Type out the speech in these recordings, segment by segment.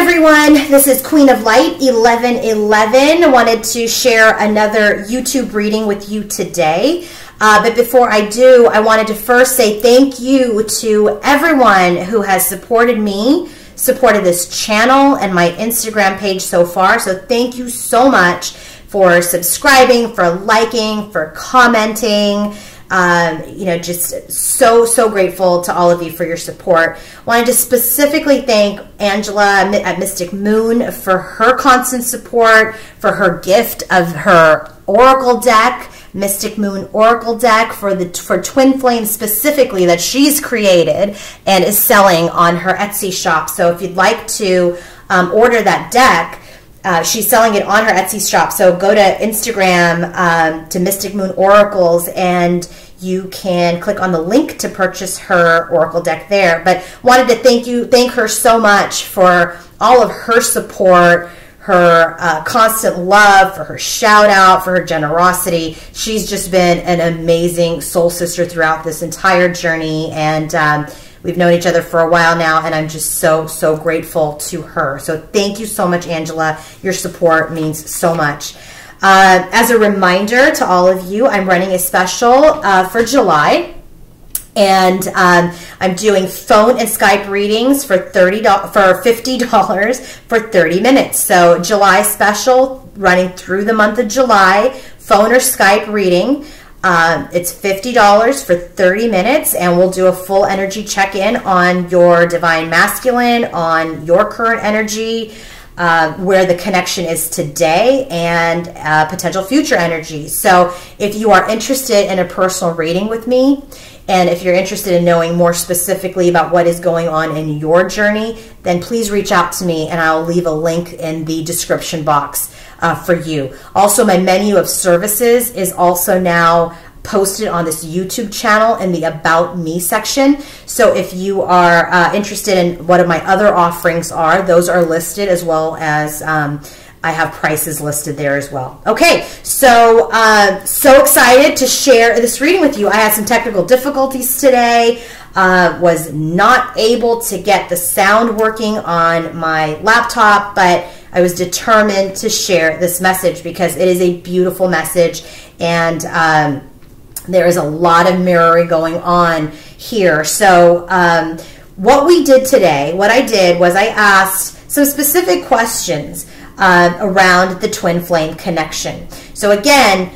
everyone, this is Queen of Light 1111. I wanted to share another YouTube reading with you today. But before I do, I wanted to first say thank you to everyone who has supported me, supported this channel and my Instagram page so far. So thank you so much for subscribing, for liking, for commenting. Just so grateful to all of you for your support. Wanted to specifically thank Angela at Mystic Moon for her constant support, for her gift of her Oracle deck, Mystic Moon Oracle deck for Twin Flame specifically, that she's created and is selling on her Etsy shop. So if you'd like to order that deck, she's selling it on her Etsy shop. So go to Instagram to Mystic Moon Oracles, and you can click on the link to purchase her Oracle deck there. But wanted to thank her so much for all of her support, her constant love, for her shout out, for her generosity. She's just been an amazing soul sister throughout this entire journey, and we've known each other for a while now, and I'm just so grateful to her. So thank you so much, Angela. Your support means so much. As a reminder to all of you, I'm running a special for July, and I'm doing phone and Skype readings for $50 for 30 minutes. So July special, running through the month of July, phone or Skype reading. It's $50 for 30 minutes, and we'll do a full energy check-in on your divine masculine, on your current energy, where the connection is today, and potential future energy. So if you are interested in a personal reading with me, and if you're interested in knowing more specifically about what is going on in your journey, then please reach out to me, and I'll leave a link in the description box for you. Also, my menu of services is also now posted on this YouTube channel in the About Me section. So if you are interested in what my other offerings are, those are listed, as well as I have prices listed there as well. Okay, so so excited to share this reading with you. I had some technical difficulties today. Was not able to get the sound working on my laptop, but I was determined to share this message because it is a beautiful message, and there is a lot of mirroring going on here. So what we did today, what I did was I asked some specific questions around the twin flame connection. So again,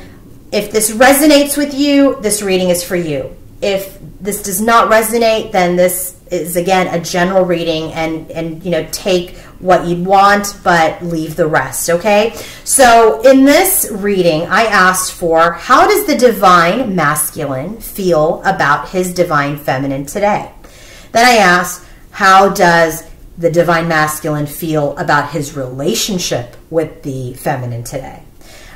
if this resonates with you, this reading is for you. If this does not resonate, then this is again a general reading, and take what you want but leave the rest. Okay, so in this reading I asked for, how does the divine masculine feel about his divine feminine today? Then I asked, how does the divine masculine feel about his relationship with the feminine today?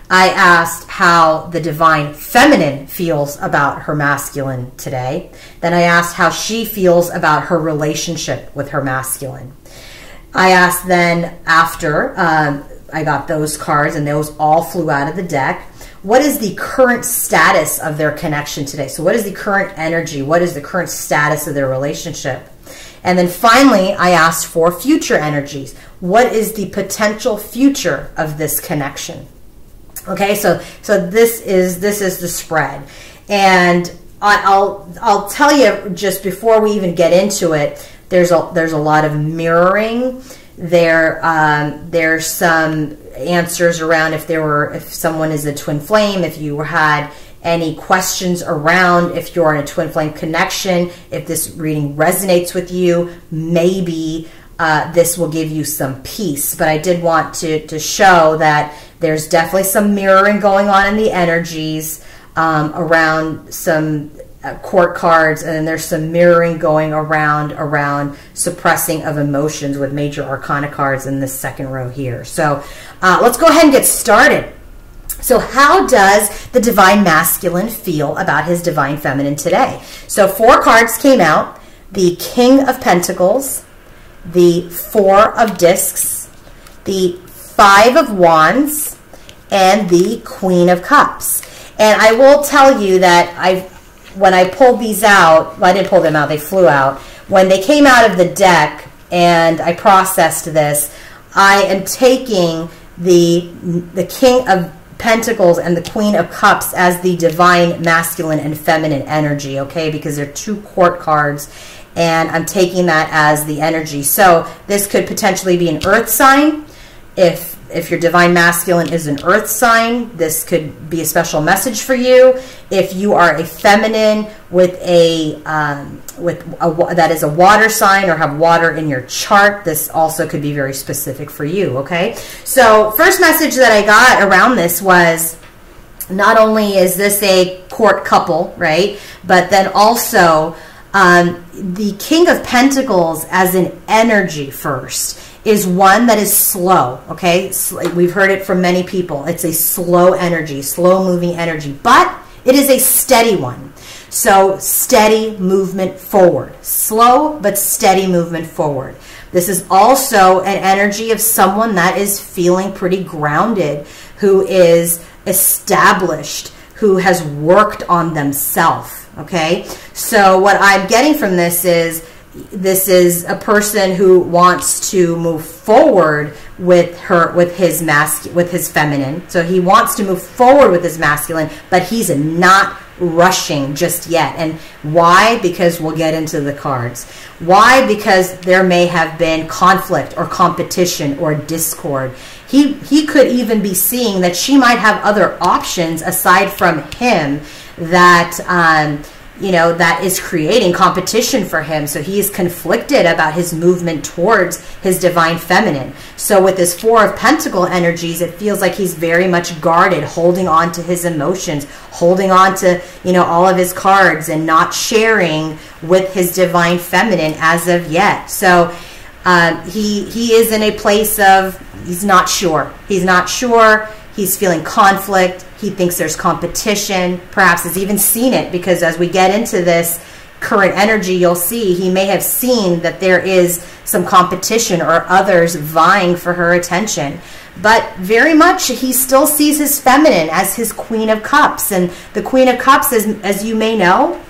I asked how the divine feminine feels about her masculine today. Then I asked how she feels about her relationship with her masculine. I asked then, after I got those cards and those all flew out of the deck, what is the current status of their connection today? So what is the current energy? What is the current status of their relationship? And then finally, I asked for future energies. What is the potential future of this connection? Okay, so this is the spread, and I'll tell you just before we even get into it. There's a lot of mirroring. There's some answers around if someone is a twin flame, if you had any questions around if you're in a twin flame connection, if this reading resonates with you, maybe this will give you some peace. But I did want to show that there's definitely some mirroring going on in the energies around some court cards, and then there's some mirroring going around suppressing of emotions with major arcana cards in this second row here. So let's go ahead and get started. So how does the divine masculine feel about his divine feminine today? So 4 cards came out: the King of Pentacles, the 4 of Discs, the 5 of Wands, and the Queen of Cups. And I will tell you that when I pulled these out, well, I didn't pull them out, they flew out. When they came out of the deck, and I processed this, I am taking the King of Pentacles and the Queen of Cups as the divine masculine and feminine energy, okay? Because they're two court cards, and I'm taking that as the energy. So this could potentially be an earth sign. If your divine masculine is an earth sign, this could be a special message for you. If you are a feminine with that is a water sign or have water in your chart, this also could be very specific for you, okay? So first message that I got around this was, not only is this a court couple, right, but then also the King of Pentacles as an energy first is one that is slow, okay? We've heard it from many people. It's a slow energy, slow-moving energy, but it is a steady one. So steady movement forward. Slow, but steady movement forward. This is also an energy of someone that is feeling pretty grounded, who is established, who has worked on themselves, okay? So what I'm getting from this is a person who wants to move forward with his feminine. So he wants to move forward with his masculine, but he's not rushing just yet. And why? Because we'll get into the cards. Why? Because there may have been conflict or competition or discord. He could even be seeing that she might have other options aside from him that that is creating competition for him. So he is conflicted about his movement towards his divine feminine. So with this Four of Pentacle energies, it feels like he's very much guarded, holding on to his emotions, holding on to, all of his cards, and not sharing with his divine feminine as of yet. So he is in a place of, he's not sure. He's not sure. He's feeling conflict. He thinks there's competition. Perhaps has even seen it, because as we get into this current energy, you'll see he may have seen that there is some competition or others vying for her attention. But very much he still sees his feminine as his Queen of Cups. And the Queen of Cups, as you may know,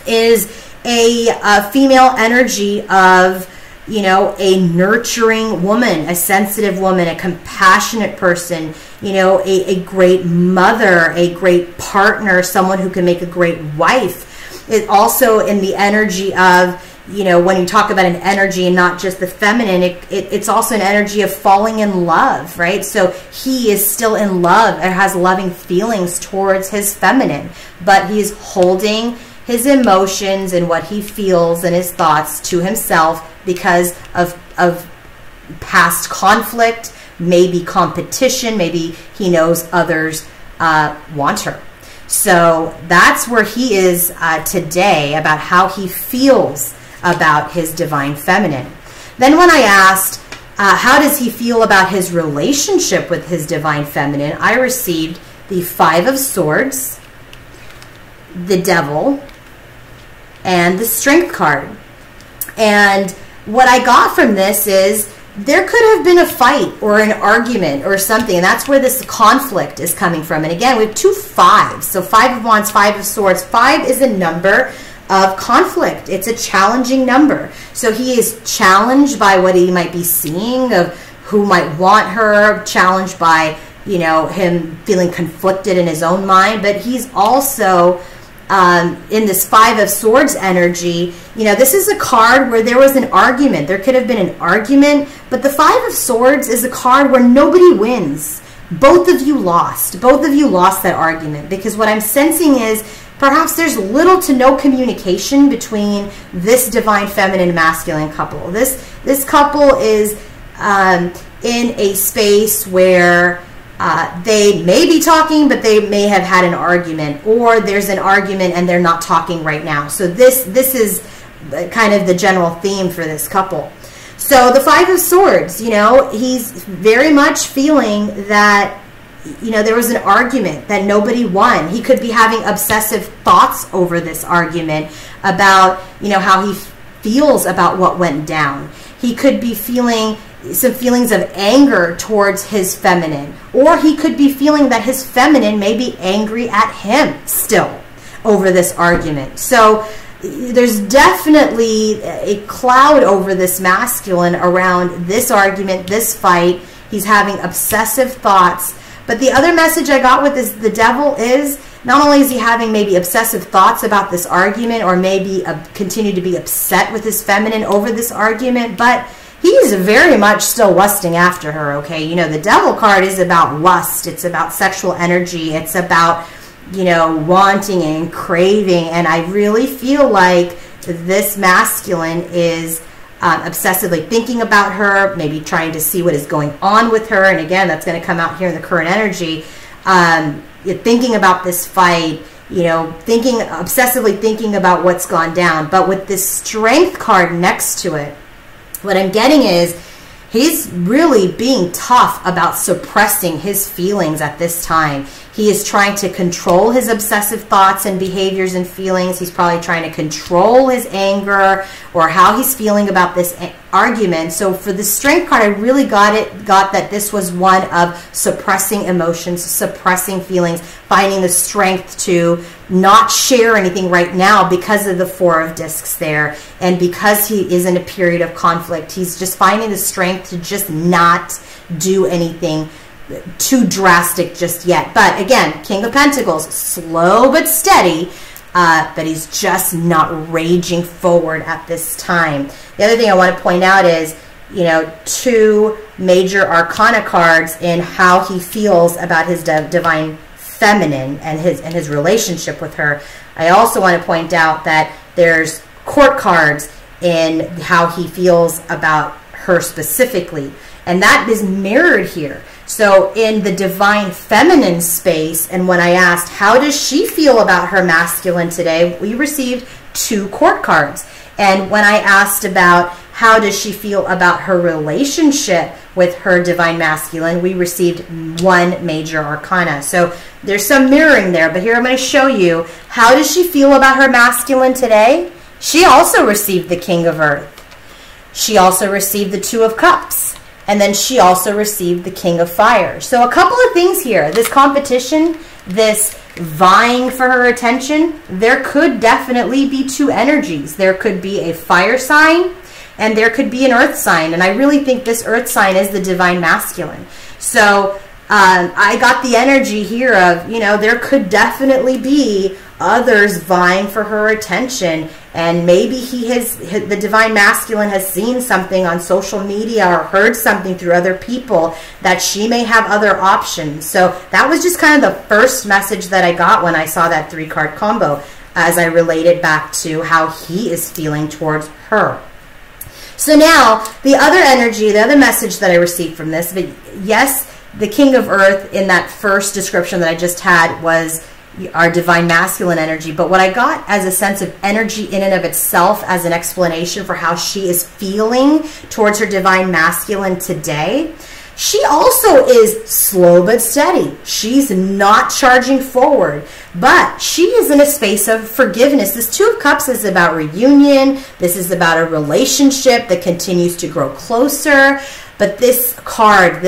is a female energy of, a nurturing woman, a sensitive woman, a compassionate person, a great mother, a great partner, someone who can make a great wife. It also in the energy of, when you talk about an energy and not just the feminine, it's also an energy of falling in love, right? So he is still in love and has loving feelings towards his feminine, but he's holding his emotions and what he feels and his thoughts to himself because of past conflict, maybe competition, maybe he knows others want her. So that's where he is today, about how he feels about his divine feminine. Then when I asked, how does he feel about his relationship with his divine feminine, I received the Five of Swords, the Devil, and the Strength card. And what I got from this is there could have been a fight or an argument or something, and that's where this conflict is coming from. And again, we have two fives. So Five of Wands, Five of Swords. 5 is a number of conflict. It's a challenging number. So he is challenged by what he might be seeing of who might want her, challenged by, him feeling conflicted in his own mind, but he's also in this Five of Swords energy, this is a card where there was an argument. There could have been an argument, but the Five of Swords is a card where nobody wins. Both of you lost. Both of you lost that argument, because what I'm sensing is perhaps there's little to no communication between this divine feminine masculine couple. This couple is in a space where they may be talking, but they may have had an argument, or there's an argument and they're not talking right now. So this is kind of the general theme for this couple. So the Five of Swords, he's very much feeling that, there was an argument that nobody won. He could be having obsessive thoughts over this argument about, how he feels about what went down. He could be feeling some feelings of anger towards his feminine, or he could be feeling that his feminine may be angry at him still over this argument. So there's definitely a cloud over this masculine around this argument, this fight. He's having obsessive thoughts. But the other message I got with this, the devil, is not only is he having maybe obsessive thoughts about this argument, or maybe continue to be upset with his feminine over this argument, but he is very much still lusting after her, okay? You know, the devil card is about lust. It's about sexual energy. It's about, you know, wanting and craving. And I really feel like this masculine is obsessively thinking about her, maybe trying to see what is going on with her. And again, that's going to come out here in the current energy. Thinking about this fight, you know, obsessively thinking about what's gone down. But with this strength card next to it, what I'm getting is he's really being tough about suppressing his feelings at this time. He is trying to control his obsessive thoughts and behaviors and feelings. He's probably trying to control his anger or how he's feeling about this argument. So for the strength card, I really got that this was one of suppressing emotions, suppressing feelings, finding the strength to not share anything right now because of the Four of Discs there. And because he is in a period of conflict, he's just finding the strength to just not do anything too drastic just yet. But again, King of Pentacles, slow but steady, but he's just not raging forward at this time. The other thing I want to point out is, you know, 2 major arcana cards in how he feels about his divine feminine and his relationship with her. I also want to point out that there's court cards in how he feels about her specifically, and that is mirrored here. So in the divine feminine space, and when I asked how does she feel about her masculine today, we received 2 court cards. And when I asked about how does she feel about her relationship with her divine masculine, we received 1 major arcana. So there's some mirroring there, but here I'm going to show you how does she feel about her masculine today. She also received the King of Earth. She also received the 2 of Cups. And then she also received the King of Fire. So a couple of things here. This competition, this vying for her attention, there could definitely be 2 energies. There could be a fire sign and there could be an earth sign. And I really think this earth sign is the divine masculine. So I got the energy here of, you know, there could definitely be others vying for her attention, and maybe the divine masculine has seen something on social media or heard something through other people that she may have other options. So that was just kind of the first message that I got when I saw that 3-card combo, as I related back to how he is feeling towards her. So now the other energy, the other message that I received from this, but yes, the King of Earth in that first description that I just had was our divine masculine energy. But what I got as a sense of energy in and of itself as an explanation for how she is feeling towards her divine masculine today, she also is slow but steady. She's not charging forward, but she is in a space of forgiveness. This 2 of Cups is about reunion. This is about a relationship that continues to grow closer. But this card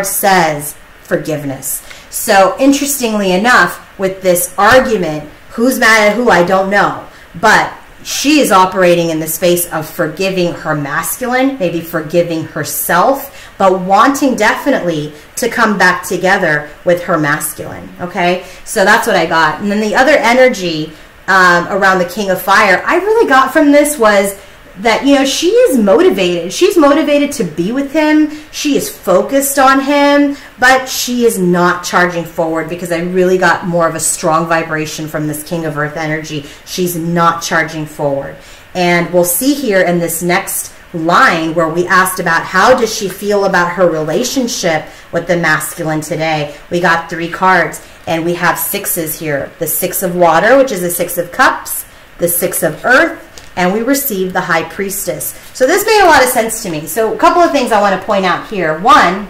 says forgiveness. So interestingly enough, with this argument, who's mad at who, I don't know. But she is operating in the space of forgiving her masculine, maybe forgiving herself, but wanting definitely to come back together with her masculine. Okay, so that's what I got. And then the other energy around the King of Fire I really got from this was that, you know, she is motivated. She's motivated to be with him. She is focused on him, but she is not charging forward, because I really got more of a strong vibration from this King of Earth energy. She's not charging forward. And we'll see here in this next line where we asked about how does she feel about her relationship with the masculine today. We got 3 cards, and we have 6s here. The 6 of Water, which is the 6 of Cups, the 6 of Earth, and we received the High Priestess. So this made a lot of sense to me. So a couple of things I want to point out here. One,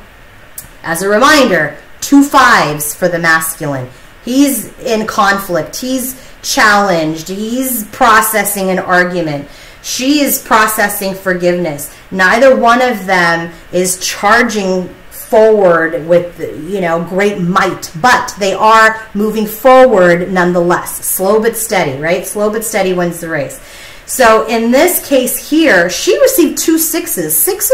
as a reminder, 2 5s for the masculine. He's in conflict. He's challenged. He's processing an argument. She is processing forgiveness. Neither one of them is charging forward with, great might, but they are moving forward nonetheless. Slow but steady, right? Slow but steady wins the race. So in this case here, she received 2 6s. 6s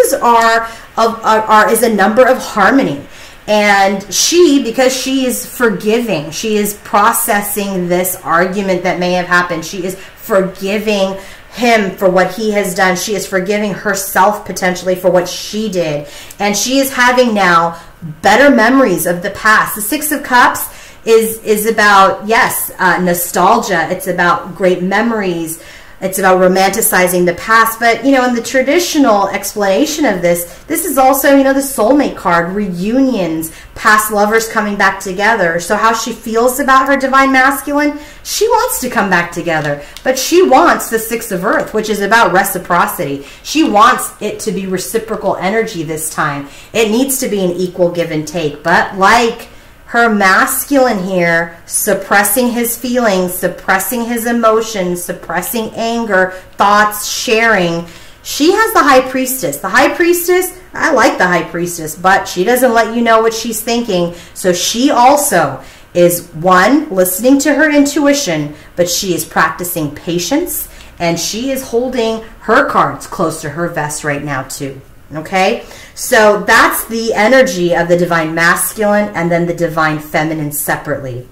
is a number of harmony. And because she is forgiving, she is processing this argument that may have happened. She is forgiving him for what he has done. She is forgiving herself potentially for what she did. And she is having now better memories of the past. The 6 of Cups is about, yes, nostalgia. It's about great memories. It's about romanticizing the past. But, in the traditional explanation of this is also, the soulmate card, reunions, past lovers coming back together. So how she feels about her divine masculine, she wants to come back together. But she wants the 6 of Earth, which is about reciprocity. She wants it to be reciprocal energy this time. It needs to be an equal give and take. But like her masculine here, suppressing his feelings, suppressing his emotions, suppressing anger, thoughts, sharing. She has the High Priestess. The High Priestess, I like the High Priestess, but she doesn't let you know what she's thinking. So she also is, one, listening to her intuition, but she is practicing patience, and she is holding her cards close to her vest right now too. Okay, so that's the energy of the divine masculine and then the divine feminine separately.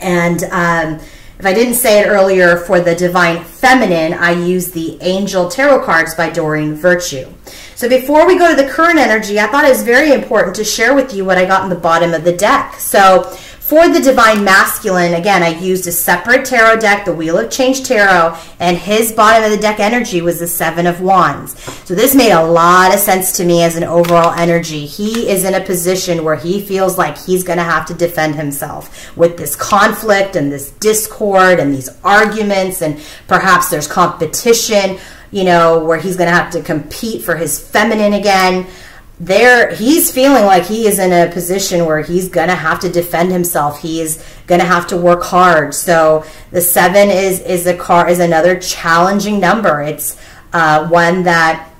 And if I didn't say it earlier, for the divine feminine, I use the Angel Tarot cards by Doreen Virtue. So before we go to the current energy, I thought it was very important to share with you what I got in the bottom of the deck. So for the divine masculine, again, I used a separate tarot deck, the Wheel of Change Tarot, and his bottom of the deck energy was the 7 of Wands. So this made a lot of sense to me as an overall energy. He is in a position where he feels like he's going to have to defend himself with this conflict and this discord and these arguments, and perhaps there's competition, where he's going to have to compete for his feminine again. He's feeling like he is in a position where he's going to have to defend himself. He is going to have to work hard. So the 7 is another challenging number. It's one that,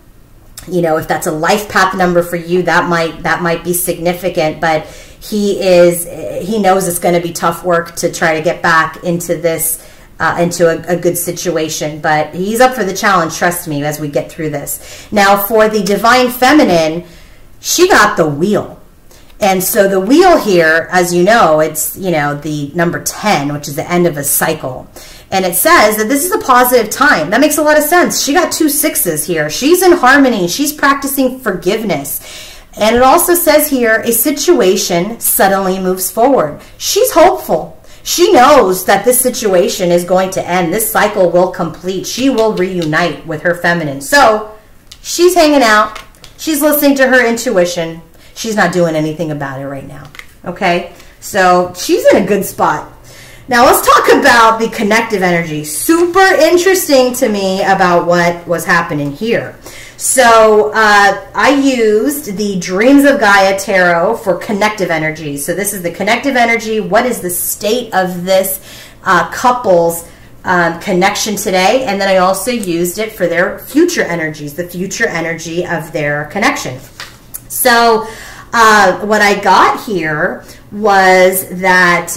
if that's a life path number for you, that might be significant. But he knows it's going to be tough work to try to get back into this. Into a good situation, but he's up for the challenge, trust me, as we get through this. Now for the divine feminine, she got the Wheel. And so the Wheel here, as you know, it's, the number 10, which is the end of a cycle. And it says that this is a positive time. That makes a lot of sense. She got 2 6s here. She's in harmony. She's practicing forgiveness. And it also says here, a situation suddenly moves forward. She's hopeful. She knows that this situation is going to end. This cycle will complete. She will reunite with her feminine. So she's hanging out. She's listening to her intuition. She's not doing anything about it right now. Okay? So she's in a good spot. Now let's talk about the connective energy. Super interesting to me about what was happening here. So I used the Dreams of Gaia Tarot for connective energy. So this is the connective energy. What is the state of this couple's connection today? And then I also used it for their future energies, the future energy of their connection. So what I got here was that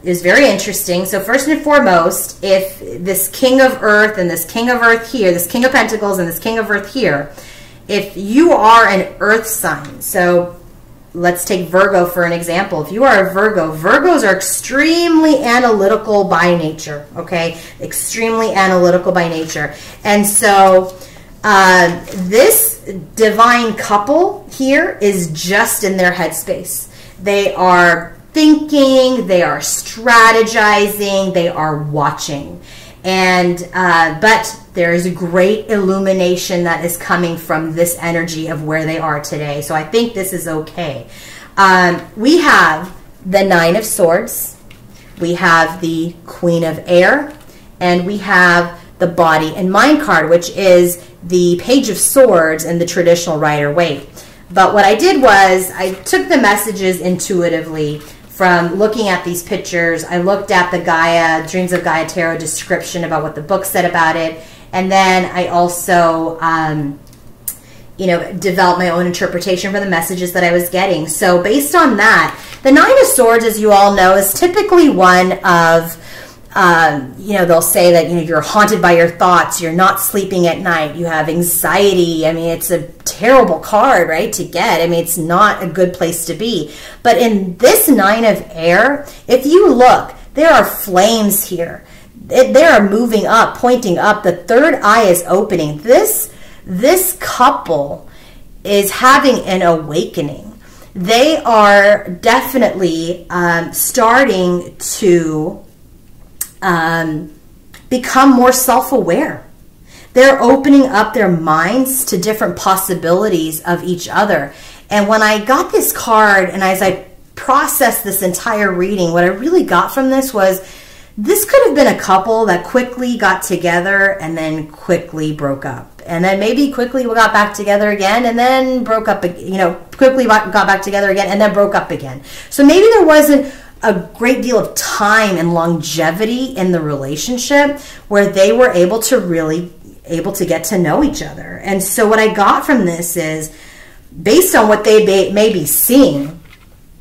is very interesting. So first and foremost, if this King of Earth and this King of Earth here, this King of Pentacles and this King of Earth here, if you are an Earth sign, so let's take Virgo for an example. If you are a Virgo, Virgos are extremely analytical by nature, okay? Extremely analytical by nature. And so this divine couple here is just in their headspace. They are thinking, they are strategizing, they are watching. And but there is a great illumination that is coming from this energy of where they are today. So I think this is okay. We have the 9 of Swords, we have the Queen of Air, and we have the Body and Mind card, which is the Page of Swords in the traditional Rider-Waite. But what I did was I took the messages intuitively from looking at these pictures. I looked at the Gaia, Dreams of Gaia Tarot description about what the book said about it. And then I also, develop my own interpretation for the messages that I was getting. So based on that, the Nine of Swords, as you all know, is typically one of, they'll say that, you're haunted by your thoughts, you're not sleeping at night, you have anxiety. I mean, it's a terrible card, right, to get. I mean, it's not a good place to be. But in this Nine of Air, if you look, there are flames here. They are moving up, pointing up. The third eye is opening. This couple is having an awakening. They are definitely starting to become more self-aware. They're opening up their minds to different possibilities of each other. And when I got this card, and as I processed this entire reading, what I really got from this was, this could have been a couple that quickly got together and then quickly broke up. And then maybe quickly got back together again and then broke up, quickly got back together again and then broke up again. So maybe there wasn't a great deal of time and longevity in the relationship where they were able to get to know each other. And so what I got from this is, based on what they may be seeing,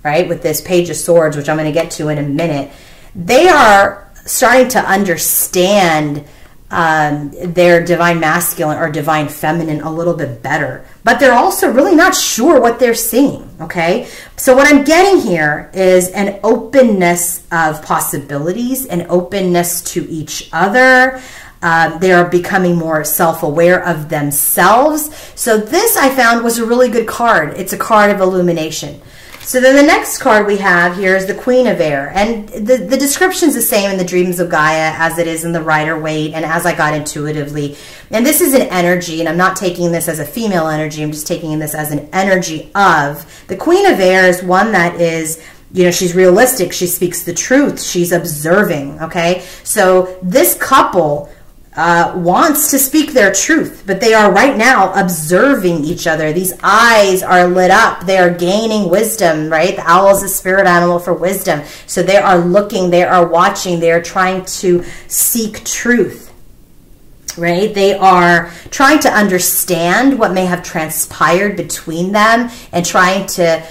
right, with this Page of Swords, which I'm going to get to in a minute, they are starting to understand their divine masculine or divine feminine a little bit better. But they're also really not sure what they're seeing, okay? So what I'm getting here is an openness of possibilities, an openness to each other. They are becoming more self-aware of themselves. So this, I found, was a really good card. It's a card of illumination. So then the next card we have here is the Queen of Air. And the description is the same in the Dreams of Gaia as it is in the Rider-Waite and as I got intuitively. And this is an energy, and I'm not taking this as a female energy. I'm just taking this as an energy of. The Queen of Air is one that is, she's realistic. She speaks the truth. She's observing, okay? So this couple wants to speak their truth, but they are right now observing each other. These eyes are lit up. They are gaining wisdom, right? The owl is a spirit animal for wisdom. So they are looking, they are watching, they are trying to seek truth, right? They are trying to understand what may have transpired between them and trying to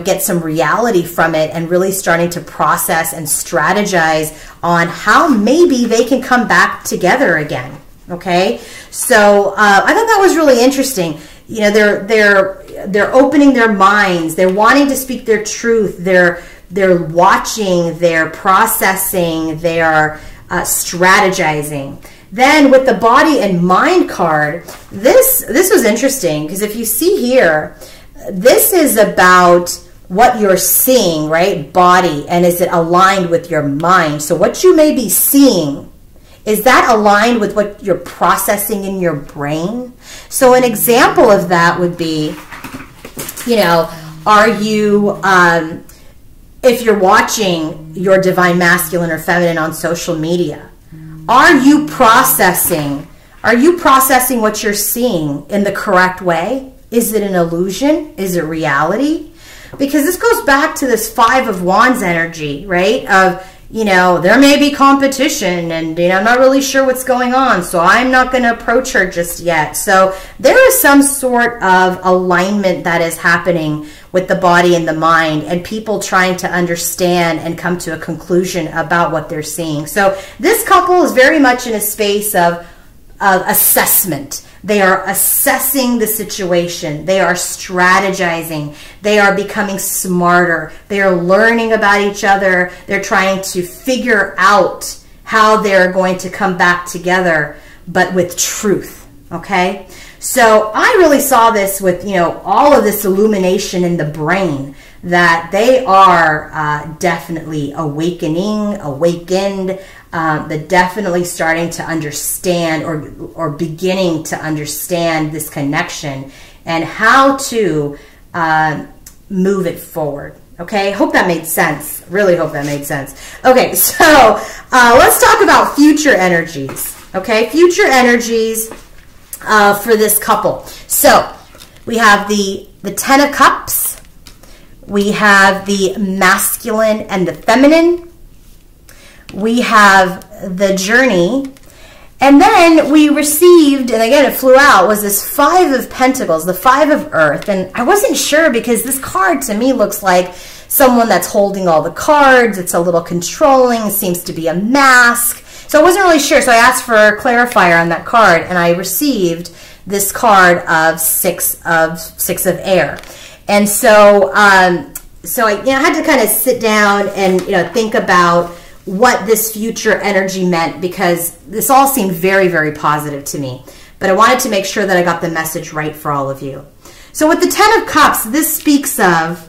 get some reality from it and really starting to process and strategize on how maybe they can come back together again. Okay, so I thought that was really interesting. They're opening their minds. They're wanting to speak their truth. They're watching. They're processing. They are strategizing. Then with the Body and Mind card, this was interesting because if you see here, this is about what you're seeing, right? Body, and is it aligned with your mind? So what you may be seeing, is that aligned with what you're processing in your brain? So an example of that would be, are you, if you're watching your divine masculine or feminine on social media, are you processing what you're seeing in the correct way? Is it an illusion? Is it reality? Because this goes back to this Five of Wands energy, right? Of, there may be competition and, I'm not really sure what's going on, so I'm not going to approach her just yet. So there is some sort of alignment that is happening with the body and the mind and people trying to understand and come to a conclusion about what they're seeing. So this couple is very much in a space of assessment. They are assessing the situation. They are strategizing. They are becoming smarter. They are learning about each other. They're trying to figure out how they're going to come back together, but with truth, okay? So I really saw this with, all of this illumination in the brain, that they are definitely awakened, they're definitely starting to understand or beginning to understand this connection and how to move it forward. Okay, hope that made sense. Really hope that made sense. Okay, so let's talk about future energies. Okay, future energies for this couple. So we have the Ten of Cups. We have the masculine and the feminine. We have the Journey, And then we received, and again, it flew out, was this 5 of Pentacles, the 5 of Earth. And I wasn't sure because this card to me looks like someone that's holding all the cards. It's a little controlling, seems to be a mask. So I wasn't really sure. So I asked for a clarifier on that card, and I received this card of 6 of air. And so, so I had to kind of sit down and think about what this future energy meant, because this all seemed very, very positive to me. But I wanted to make sure that I got the message right for all of you. So with the 10 of Cups, this speaks of,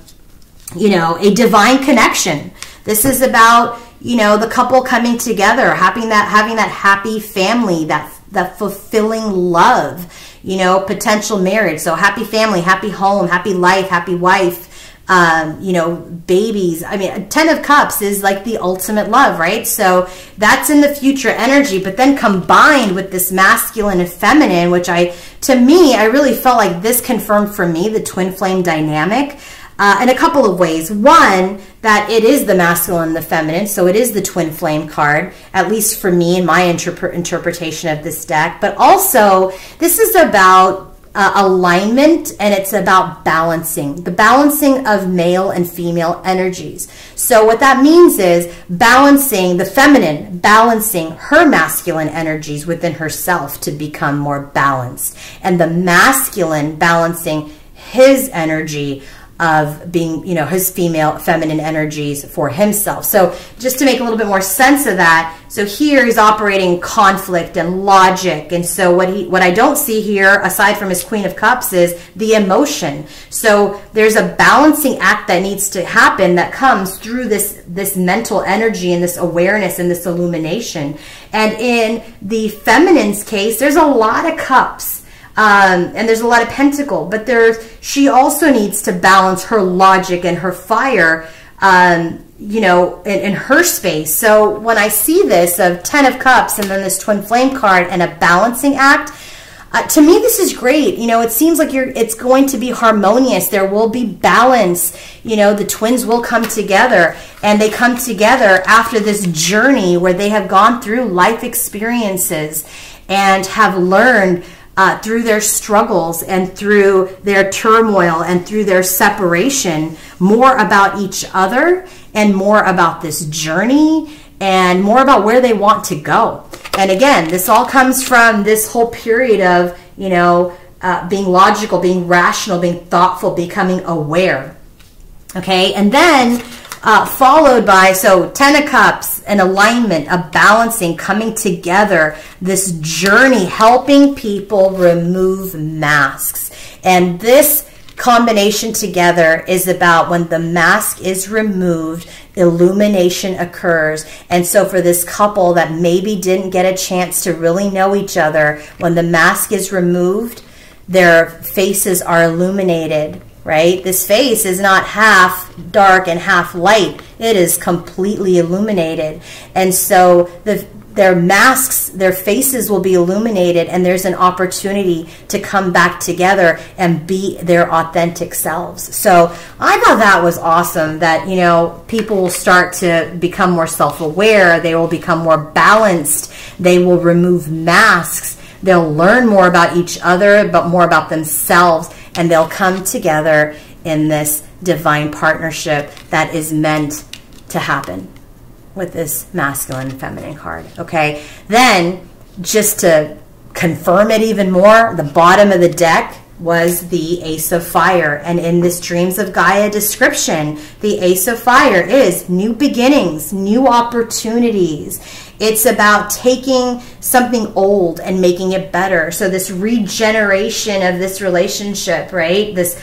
a divine connection. This is about, the couple coming together, having that happy family, that fulfilling love, potential marriage. So happy family, happy home, happy life, happy wife. Babies. I mean, 10 of Cups is like the ultimate love, right? So that's in the future energy, but then combined with this masculine and feminine, which I really felt like this confirmed for me the twin flame dynamic in a couple of ways. One, that it is the masculine and the feminine, so it is the twin flame card, at least for me in my interpretation of this deck. But also, this is about alignment, and it's about balancing, the balancing of male and female energies. So what that means is balancing the feminine, balancing her masculine energies within herself to become more balanced, and the masculine balancing his energy of being, his feminine energies for himself. So just to make a little bit more sense of that, so here he's operating conflict and logic. And so what I don't see here, aside from his Queen of Cups, is the emotion. So there's a balancing act that needs to happen that comes through this mental energy and this awareness and this illumination. And in the feminine's case, there's a lot of cups. And there's a lot of pentacle, but she also needs to balance her logic and her fire, in her space. So when I see this of 10 of Cups and then this twin flame card and a balancing act, to me, this is great. It seems like it's going to be harmonious. There will be balance. The twins will come together, and they come together after this journey where they have gone through life experiences and have learned through their struggles and through their turmoil and through their separation, more about each other and more about this journey and more about where they want to go. And again, this all comes from this whole period of, being logical, being rational, being thoughtful, becoming aware. Okay, and then followed by, so 10 of Cups, an alignment, a balancing, coming together, this journey, helping people remove masks. And this combination together is about when the mask is removed, illumination occurs. And so for this couple that maybe didn't get a chance to really know each other, when the mask is removed, their faces are illuminated. Right? This face is not half dark and half light. It is completely illuminated. And so their masks, their faces will be illuminated, and there's an opportunity to come back together and be their authentic selves. So I thought that was awesome, that, people will start to become more self-aware. They will become more balanced. They will remove masks. They'll learn more about each other, but more about themselves. And they'll come together in this divine partnership that is meant to happen with this masculine and feminine card. Okay, then just to confirm it even more, the bottom of the deck was the Ace of Fire. And in this Dreams of Gaia description, the Ace of Fire is new beginnings, new opportunities. It's about taking something old and making it better. So this regeneration of this relationship, right? This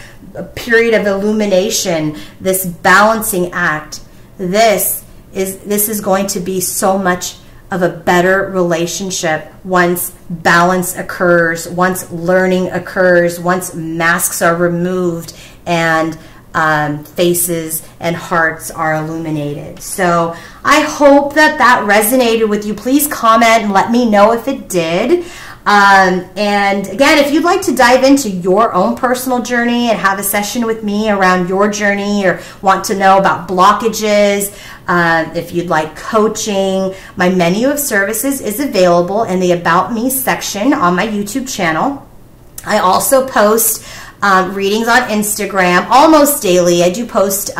period of illumination, this balancing act. This is going to be so much of a better relationship once balance occurs, once learning occurs, once masks are removed and faces and hearts are illuminated. So I hope that resonated with you. Please comment and let me know if it did. And again, if you'd like to dive into your own personal journey and have a session with me around your journey, or want to know about blockages, if you'd like coaching, my menu of services is available in the About Me section on my YouTube channel. I also post readings on Instagram almost daily. I do post,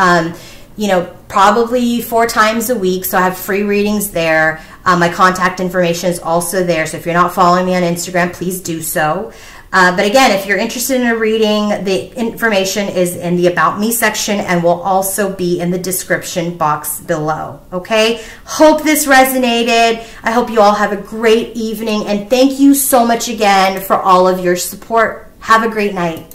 probably 4 times a week, so I have free readings there. My contact information is also there, so if you're not following me on Instagram, please do so. But again, if you're interested in a reading, the information is in the About Me section and will also be in the description box below. Okay? Hope this resonated. I hope you all have a great evening, and thank you so much again for all of your support. Have a great night.